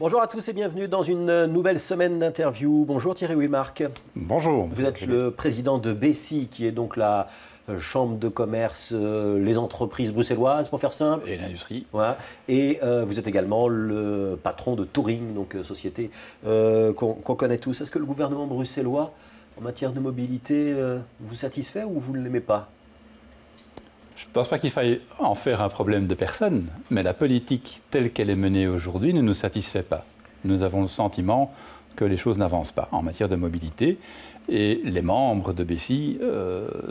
Bonjour à tous et bienvenue dans une nouvelle semaine d'interview. Bonjour Thierry Ouimarc. Bonjour. Vous êtes le président de BESI, qui est donc la chambre de commerce, les entreprises bruxelloises, pour faire simple. Et l'industrie. Voilà. Et vous êtes également le patron de Touring, donc société qu'on connaît tous. Est-ce que le gouvernement bruxellois, en matière de mobilité, vous satisfait ou vous ne l'aimez pas ? Je ne pense pas qu'il faille en faire un problème de personne, mais la politique telle qu'elle est menée aujourd'hui ne nous satisfait pas. Nous avons le sentiment que les choses n'avancent pas en matière de mobilité et les membres de BESI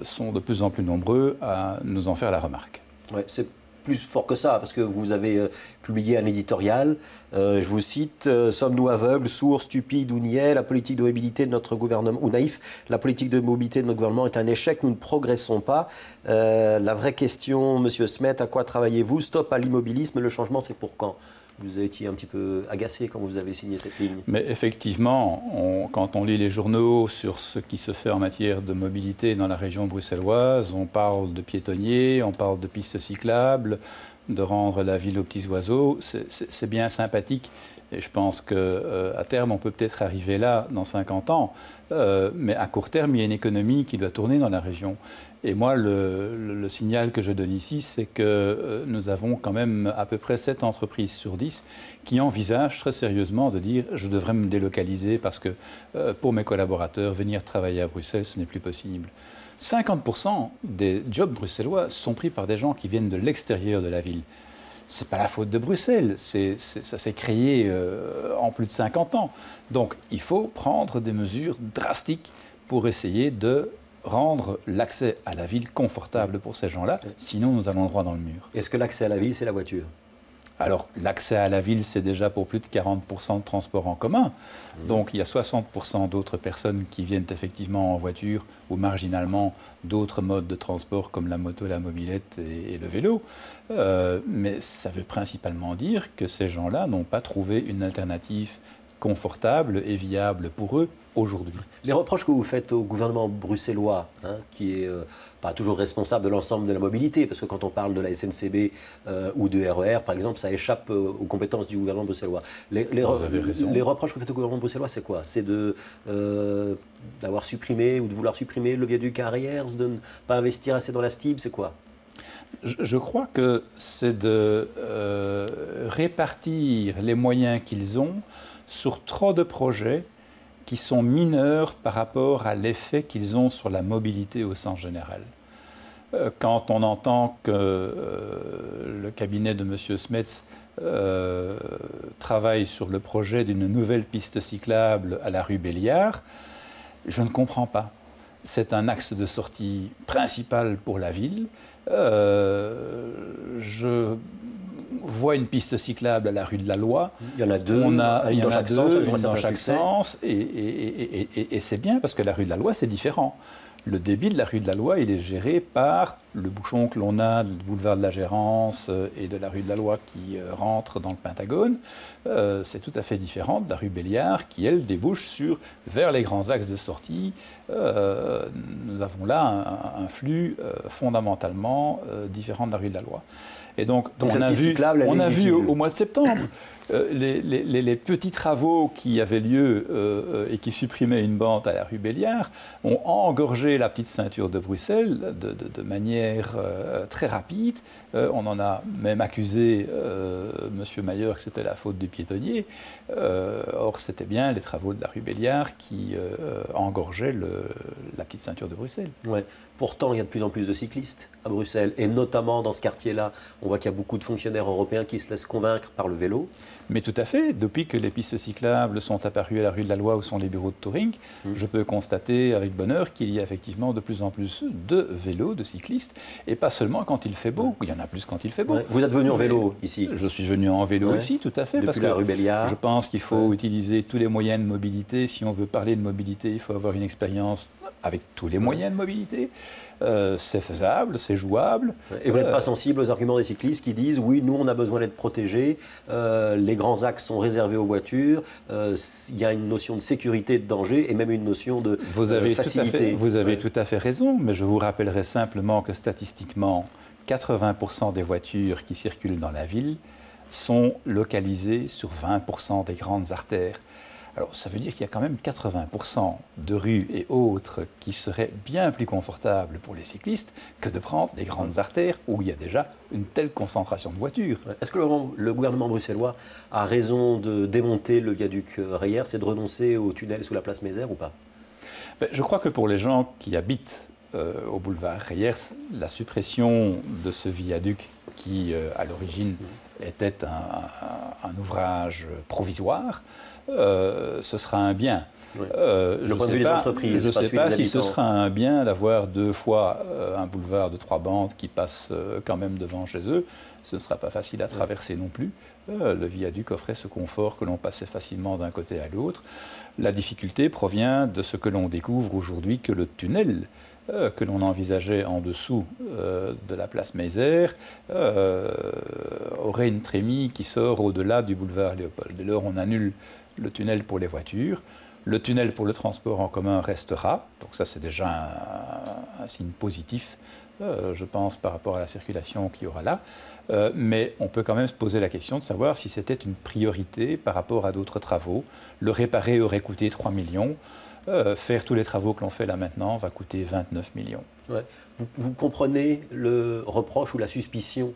sont de plus en plus nombreux à nous en faire la remarque. Ouais, c'est plus fort que ça, parce que vous avez publié un éditorial, je vous cite, « Sommes-nous aveugles, sourds, stupides ou niais? La politique de mobilité de notre gouvernement, ou naïf, la politique de mobilité de notre gouvernement est un échec, nous ne progressons pas. La vraie question, Monsieur Smet, à quoi travaillez-vous? Stop à l'immobilisme, le changement c'est pour quand ?» Vous avez été un petit peu agacé quand vous avez signé cette ligne. Mais effectivement, quand on lit les journaux sur ce qui se fait en matière de mobilité dans la région bruxelloise, on parle de piétonniers, on parle de pistes cyclables, de rendre la ville aux petits oiseaux. C'est bien sympathique et je pense qu'à terme, on peut peut-être arriver là dans 50 ans. Mais à court terme, il y a une économie qui doit tourner dans la région. Et moi, le signal que je donne ici, c'est que nous avons quand même à peu près 7 entreprises sur 10 qui envisagent très sérieusement de dire « je devrais me délocaliser parce que pour mes collaborateurs, venir travailler à Bruxelles, ce n'est plus possible ». 50% des jobs bruxellois sont pris par des gens qui viennent de l'extérieur de la ville. Ce n'est pas la faute de Bruxelles, ça s'est créé en plus de 50 ans. Donc il faut prendre des mesures drastiques pour essayer de rendre l'accès à la ville confortable pour ces gens-là, sinon nous allons droit dans le mur. Est-ce que l'accès à la ville, c'est la voiture ? Alors, l'accès à la ville, c'est déjà pour plus de 40% de transport en commun. Donc, il y a 60% d'autres personnes qui viennent effectivement en voiture ou marginalement d'autres modes de transport comme la moto, la mobilette et le vélo. Mais ça veut principalement dire que ces gens-là n'ont pas trouvé une alternative confortable et viable pour eux aujourd'hui. Les reproches que vous faites au gouvernement bruxellois, qui est pas toujours responsable de l'ensemble de la mobilité, parce que quand on parle de la SNCB ou de RER, par exemple, ça échappe aux compétences du gouvernement bruxellois. Vous avez raison. Les reproches que vous faites au gouvernement bruxellois, c'est quoi? C'est d'avoir supprimé ou de vouloir supprimer le viaduc à Arrières, de ne pas investir assez dans la STIB, c'est quoi? Je crois que c'est de répartir les moyens qu'ils ont sur trop de projets qui sont mineurs par rapport à l'effet qu'ils ont sur la mobilité au sens général. Quand on entend que le cabinet de M. Smets travaille sur le projet d'une nouvelle piste cyclable à la rue Béliard, je ne comprends pas. C'est un axe de sortie principal pour la ville. Je voit une piste cyclable à la rue de la Loi. Il y en a deux, il y en a deux, une dans chaque sens. Et c'est bien parce que la rue de la Loi, c'est différent. Le débit de la rue de la Loi, il est géré par le bouchon que l'on a du boulevard de la Gérance et de la rue de la Loi qui rentre dans le Pentagone. C'est tout à fait différent de la rue Béliard qui, elle, débouche vers les grands axes de sortie. Nous avons là un flux fondamentalement différent de la rue de la Loi. Et donc on a vu au mois de septembre les petits travaux qui avaient lieu et qui supprimaient une bande à la rue Béliard ont engorgé la petite ceinture de Bruxelles de manière très rapide. On en a même accusé M. Mayer que c'était la faute du piétonnier. Or, c'était bien les travaux de la rue Béliard qui engorgeaient la petite ceinture de Bruxelles. Ouais. Pourtant, il y a de plus en plus de cyclistes à Bruxelles, et notamment dans ce quartier-là, on voit qu'il y a beaucoup de fonctionnaires européens qui se laissent convaincre par le vélo. Mais tout à fait, depuis que les pistes cyclables sont apparues à la rue de la Loi où sont les bureaux de Touring, je peux constater avec bonheur qu'il y a effectivement de plus en plus de vélos, de cyclistes, et pas seulement quand il fait beau, il y en a plus quand il fait beau. Ouais. Vous êtes venu en vélo ici? Je suis venu en vélo ici, tout à fait, depuis parce la que rue Béliard. Je pense qu'il faut utiliser tous les moyens de mobilité. Si on veut parler de mobilité, il faut avoir une expérience avec tous les moyens de mobilité. C'est faisable, c'est jouable. Et vous n'êtes pas sensible aux arguments des cyclistes qui disent « oui, nous, on a besoin d'être protégés, les grands axes sont réservés aux voitures, il y a une notion de sécurité, de danger et même une notion de facilité. » Vous avez tout à fait raison, mais je vous rappellerai simplement que statistiquement, 80% des voitures qui circulent dans la ville sont localisés sur 20% des grandes artères. Alors, ça veut dire qu'il y a quand même 80% de rues et autres qui seraient bien plus confortables pour les cyclistes que de prendre des grandes artères où il y a déjà une telle concentration de voitures. Est-ce que le gouvernement bruxellois a raison de démonter le viaduc Reyers et de renoncer au tunnel sous la place Mézère ou pas? Je crois que pour les gens qui habitent au boulevard Reyers, la suppression de ce viaduc qui, à l'origine, était un ouvrage provisoire, ce sera un bien. Oui. Le point de vue des entreprises. Je ne sais pas si ce sera un bien d'avoir 2 fois un boulevard de 3 bandes qui passe quand même devant chez eux. Ce ne sera pas facile à traverser non plus. Le viaduc offrait ce confort que l'on passait facilement d'un côté à l'autre. La difficulté provient de ce que l'on découvre aujourd'hui, que le tunnel que l'on envisageait en dessous de la place Mézère aurait une trémie qui sort au-delà du boulevard Léopold. Dès lors, on annule le tunnel pour les voitures. Le tunnel pour le transport en commun restera. Donc ça, c'est déjà un signe positif, je pense, par rapport à la circulation qu'il y aura là. Mais on peut quand même se poser la question de savoir si c'était une priorité par rapport à d'autres travaux. Le réparer aurait coûté 3 millions. Faire tous les travaux que l'on fait là maintenant va coûter 29 millions. Ouais. Vous comprenez le reproche ou la suspicion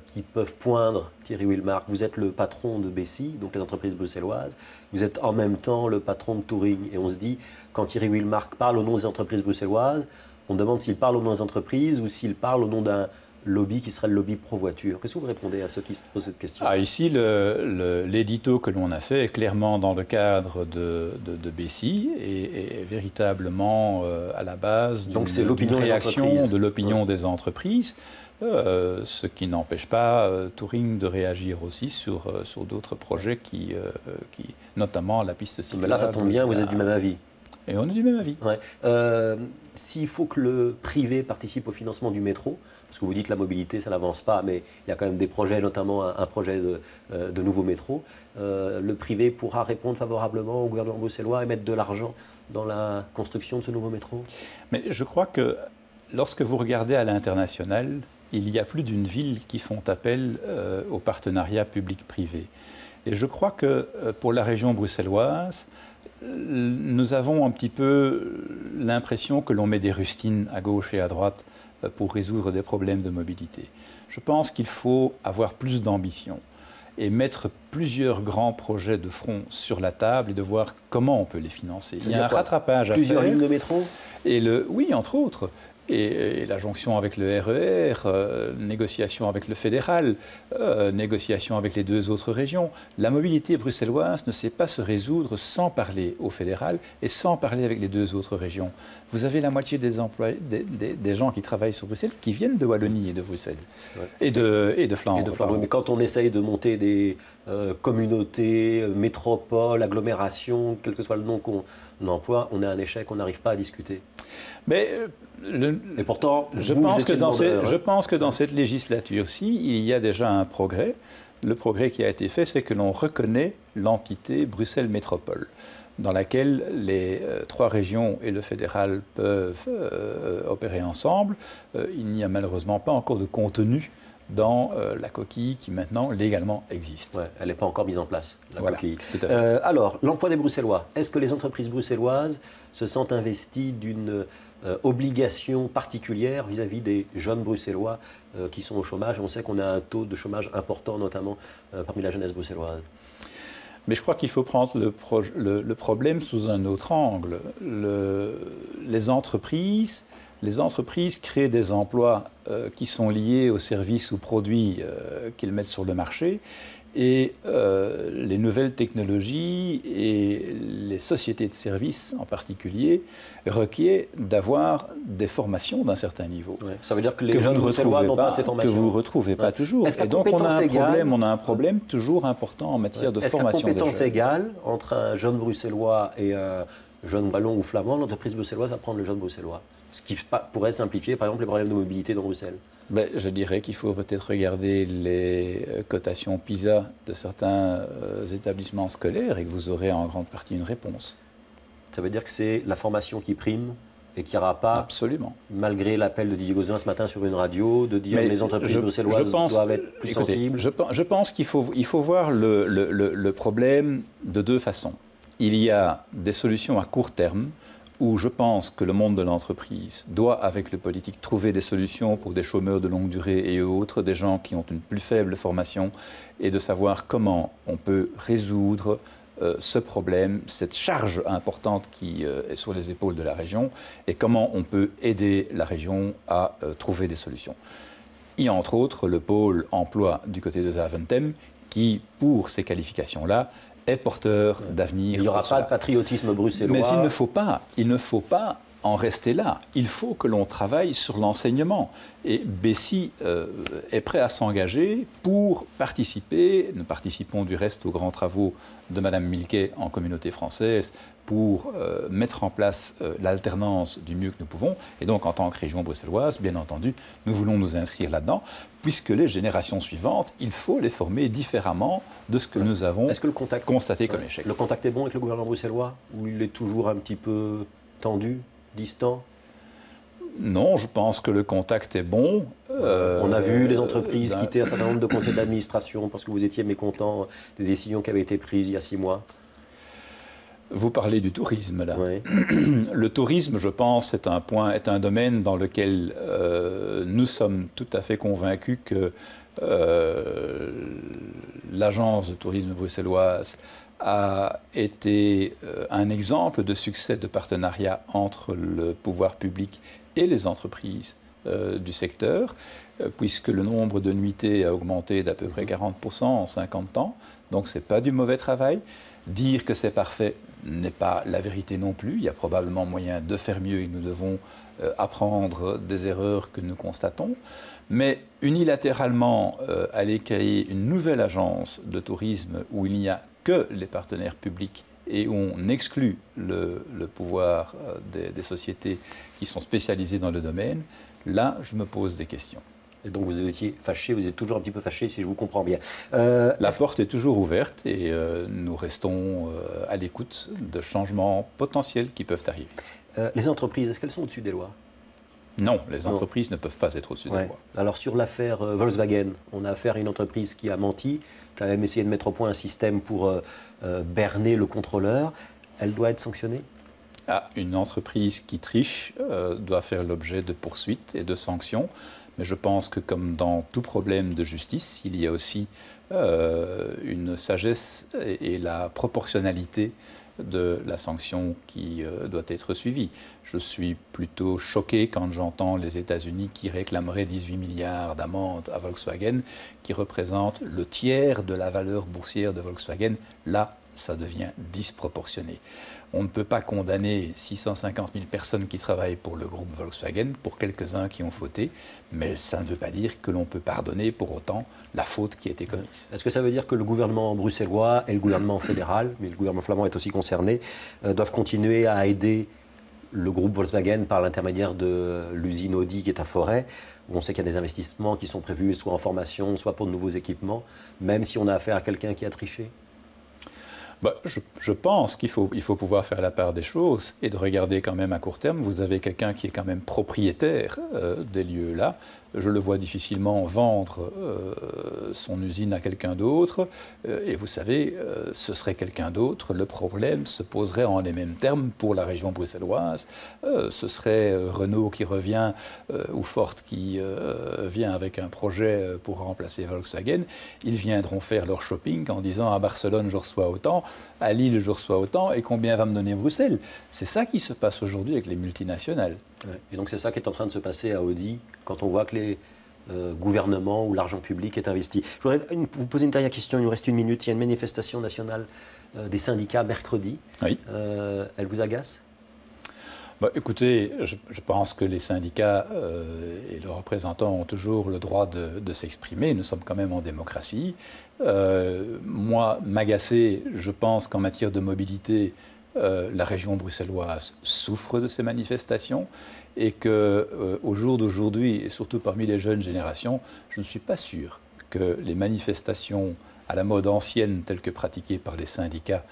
qui peuvent poindre Thierry Wilmark? Vous êtes le patron de Bessie, donc les entreprises bruxelloises. Vous êtes en même temps le patron de Touring. Et on se dit, quand Thierry Wilmark parle au nom des entreprises bruxelloises, on demande s'il parle au nom des entreprises ou s'il parle au nom d'un lobby qui serait le lobby pro-voiture. Qu'est-ce que vous répondez à ceux qui se posent cette question? Ici, l'édito que l'on a fait est clairement dans le cadre de Bessie et véritablement à la base d'une réaction de l'opinion des entreprises, ce qui n'empêche pas Touring de réagir aussi sur d'autres projets qui, notamment la piste cyclable. Mais là, ça tombe bien, vous êtes du même avis. Et on est du même avis. Ouais. S'il faut que le privé participe au financement du métro, parce que vous dites que la mobilité, ça n'avance pas, mais il y a quand même des projets, notamment un projet de nouveau métro, le privé pourra répondre favorablement au gouvernement bruxellois et mettre de l'argent dans la construction de ce nouveau métro? Mais je crois que lorsque vous regardez à l'international, il y a plus d'une ville qui font appel au partenariat public-privé. Et je crois que pour la région bruxelloise, nous avons un petit peu l'impression que l'on met des rustines à gauche et à droite pour résoudre des problèmes de mobilité. Je pense qu'il faut avoir plus d'ambition et mettre plusieurs grands projets de front sur la table et de voir comment on peut les financer. Il y a un rattrapage à faire. Plusieurs lignes de métro? Oui, entre autres. Et la jonction avec le RER, négociation avec le fédéral, négociation avec les 2 autres régions. La mobilité bruxelloise ne sait pas se résoudre sans parler au fédéral et sans parler avec les 2 autres régions. Vous avez la moitié des employés, des gens qui travaillent sur Bruxelles qui viennent de Wallonie et de Bruxelles, et de Flandre. Mais quand on essaye de monter des communautés, métropoles, agglomérations, quel que soit le nom qu'on emploie, on a un échec, on n'arrive pas à discuter. Mais et pourtant, je pense que dans cette législature-ci, il y a déjà un progrès. Le progrès qui a été fait, c'est que l'on reconnaît l'entité Bruxelles Métropole, dans laquelle les 3 régions et le fédéral peuvent opérer ensemble. Il n'y a malheureusement pas encore de contenu dans la coquille qui maintenant légalement existe. Ouais, elle n'est pas encore mise en place, la coquille. Tout à fait. Alors, l'emploi des Bruxellois. Est-ce que les entreprises bruxelloises se sentent investies d'une obligation particulière vis-à-vis des jeunes Bruxellois qui sont au chômage? On sait qu'on a un taux de chômage important, notamment parmi la jeunesse bruxelloise. Mais je crois qu'il faut prendre le problème sous un autre angle. Les entreprises créent des emplois qui sont liés aux services ou produits qu'ils mettent sur le marché. Et les nouvelles technologies et les sociétés de services en particulier requièrent d'avoir des formations d'un certain niveau. Ouais, ça veut dire que les jeunes Bruxellois n'ont pas ces formations. Que vous ne retrouvez pas toujours. Et donc on a un problème toujours important en matière de formation. Est-ce qu'à compétence égale, entre un jeune Bruxellois et un jeune wallon ou flamand, l'entreprise bruxelloise va prendre le jeune Bruxellois? Ce qui pourrait simplifier, par exemple, les problèmes de mobilité dans Bruxelles. Je dirais qu'il faut peut-être regarder les cotations PISA de certains établissements scolaires et que vous aurez en grande partie une réponse. Ça veut dire que c'est la formation qui prime et qu'il n'y aura pas, absolument, malgré l'appel de Didier Gauzin ce matin sur une radio, de dire que les entreprises bruxelloises doivent être plus sensibles. Je pense qu'il faut voir le problème de deux façons. Il y a des solutions à court terme, où je pense que le monde de l'entreprise doit, avec le politique, trouver des solutions pour des chômeurs de longue durée et autres, des gens qui ont une plus faible formation, et de savoir comment on peut résoudre ce problème, cette charge importante qui est sur les épaules de la région, et comment on peut aider la région à trouver des solutions. Il y a entre autres le pôle emploi du côté de Zaventem, qui, pour ces qualifications-là, est porteur d'avenir. Il n'y aura pas de patriotisme bruxellois. Mais il ne faut pas en rester là. Il faut que l'on travaille sur l'enseignement. Et Bessie est prêt à s'engager pour participer. Nous participons du reste aux grands travaux de Mme Milquet en communauté française pour mettre en place l'alternance du mieux que nous pouvons. Et donc, en tant que région bruxelloise, bien entendu, nous voulons nous inscrire là-dedans, puisque les générations suivantes, il faut les former différemment de ce que nous avons constaté comme échec. Le contact est bon avec le gouvernement bruxellois, ou il est toujours un petit peu tendu, distant? Non, je pense que le contact est bon. On a vu les entreprises quitter un certain nombre de conseils d'administration parce que vous étiez mécontent des décisions qui avaient été prises il y a 6 mois. Vous parlez du tourisme, là. Oui. Le tourisme, je pense, est un domaine dans lequel nous sommes tout à fait convaincus que l'agence de tourisme bruxelloise a été un exemple de succès de partenariat entre le pouvoir public et les entreprises du secteur, puisque le nombre de nuitées a augmenté d'à peu près 40% en 50 ans. Donc ce n'est pas du mauvais travail. Dire que c'est parfait n'est pas la vérité non plus. Il y a probablement moyen de faire mieux et nous devons apprendre des erreurs que nous constatons. Mais unilatéralement, aller créer une nouvelle agence de tourisme où il n'y a que les partenaires publics et où on exclut le pouvoir des sociétés qui sont spécialisées dans le domaine, là, je me pose des questions. Et donc vous étiez fâché, vous êtes toujours un petit peu fâché, si je vous comprends bien. La porte est toujours ouverte et nous restons à l'écoute de changements potentiels qui peuvent arriver. Les entreprises, est-ce qu'elles sont au-dessus des lois? Non, les entreprises ne peuvent pas être au-dessus des lois. Alors sur l'affaire Volkswagen, on a affaire à une entreprise qui a menti, qui a même essayé de mettre au point un système pour berner le contrôleur. Elle doit être sanctionnée? Une entreprise qui triche doit faire l'objet de poursuites et de sanctions. Mais je pense que comme dans tout problème de justice, il y a aussi une sagesse et la proportionnalité de la sanction qui doit être suivie. Je suis plutôt choqué quand j'entends les États-Unis qui réclameraient 18 milliards d'amende à Volkswagen, qui représente le tiers de la valeur boursière de Volkswagen. Là, ça devient disproportionné. On ne peut pas condamner 650 000 personnes qui travaillent pour le groupe Volkswagen, pour quelques-uns qui ont fauté, mais ça ne veut pas dire que l'on peut pardonner pour autant la faute qui a été commise. Est-ce que ça veut dire que le gouvernement bruxellois et le gouvernement fédéral, mais le gouvernement flamand est aussi concerné, doivent continuer à aider le groupe Volkswagen par l'intermédiaire de l'usine Audi qui est à Forêt, où on sait qu'il y a des investissements qui sont prévus soit en formation, soit pour de nouveaux équipements, même si on a affaire à quelqu'un qui a triché? Je pense qu'il faut pouvoir faire la part des choses et de regarder quand même à court terme. Vous avez quelqu'un qui est quand même propriétaire des lieux là. Je le vois difficilement vendre son usine à quelqu'un d'autre. Et vous savez, ce serait quelqu'un d'autre. Le problème se poserait en les mêmes termes pour la région bruxelloise. Ce serait Renault qui revient ou Ford qui vient avec un projet pour remplacer Volkswagen. Ils viendront faire leur shopping en disant à Barcelone je reçois autant, à Lille je reçois autant et combien va me donner Bruxelles. C'est ça qui se passe aujourd'hui avec les multinationales. Et donc c'est ça qui est en train de se passer à Audi quand on voit que les gouvernements ou l'argent public est investi. Je voudrais vous poser une dernière question, il nous reste 1 minute. Il y a une manifestation nationale des syndicats mercredi. Oui. Elle vous agace? Écoutez, je pense que les syndicats et leurs représentants ont toujours le droit de s'exprimer. Nous sommes quand même en démocratie. Moi, m'agacer, je pense qu'en matière de mobilité, la région bruxelloise souffre de ces manifestations et qu'au jour d'aujourd'hui, et surtout parmi les jeunes générations, je ne suis pas sûr que les manifestations à la mode ancienne telles que pratiquées par les syndicats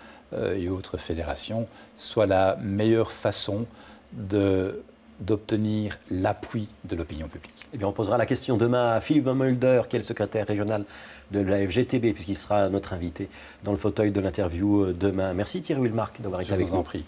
et autres fédérations soient la meilleure façon d'obtenir l'appui de l'opinion publique. Eh bien, on posera la question demain à Philippe Van Mulder, qui est le secrétaire régional de la FGTB, puisqu'il sera notre invité dans le fauteuil de l'interview demain. Merci Thierry Wilmark d'avoir été avec nous. Je vous en prie.